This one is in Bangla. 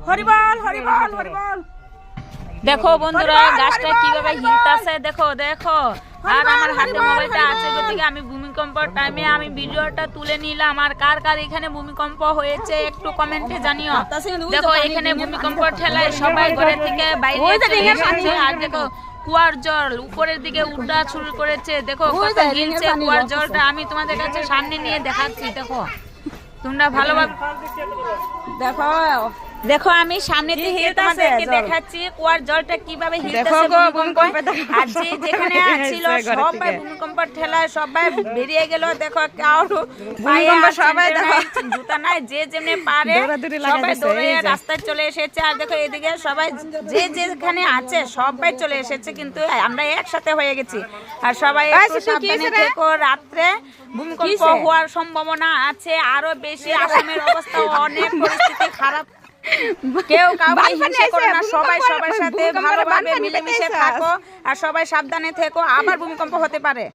হরিবল হরিবল হরিবল। দেখো বন্ধুরা গাছটা কিভাবে হিলতাছে, দেখো দেখো। আর আমার হাতে মোবাইলটা আছে গতিকে আমি ভূমিকম্পর টাইমে আমি ভিডিওটা তুলে নিলাম। আর কার কার এখানে ভূমিকম্প হয়েছে একটু কমেন্টে জানিও। দেখো এখানে ভূমিকম্পর ঠেলায় সবাই ঘরে থেকে বাইরে চলে এসেছে। আর দেখো কুয়ার জল উপরের দিকে উঠা শুরু করেছে। দেখো কত হিলছে কুয়ার জলটা, আমি তোমাদের কাছে সামনে নিয়ে দেখাচ্ছি। দেখো তোমরা ভালোভাবে দেখো, দেখো আমি সামনে থেকে তোমাদেরকে দেখাচ্ছি কুয়ার জলটা কিভাবে হিলতেছে ভূমিকম্পে। আর যে যেখানে ছিল সবাই ভূমিকম্পের ঠেলায় সবাই বেরিয়ে গেল। দেখো কারো পায়ে সবাই দেখো জুতা নাই, যে যেমনি পারে সবাই দৌড়ে রাস্তায় চলে এসেছে। আর দেখো এদিকে সবাই যে যেখানে আছে সবাই চলে এসেছে, কিন্তু আমরা একসাথে হয়ে গেছি। আর সবাই একটু সাবধানে থেকো, রাত্রে ভূমিকম্প হওয়ার সম্ভাবনা আছে আরো বেশি। আসামের অবস্থা অনেক পরিস্থিতি খারাপ, কেউ কাউকে হিংসা করো না, সবাই সবার সাথে ভালোভাবে মিলেমিশে থাকো আর সবাই সাবধানে থেকো, আবার ভূমিকম্প হতে পারে।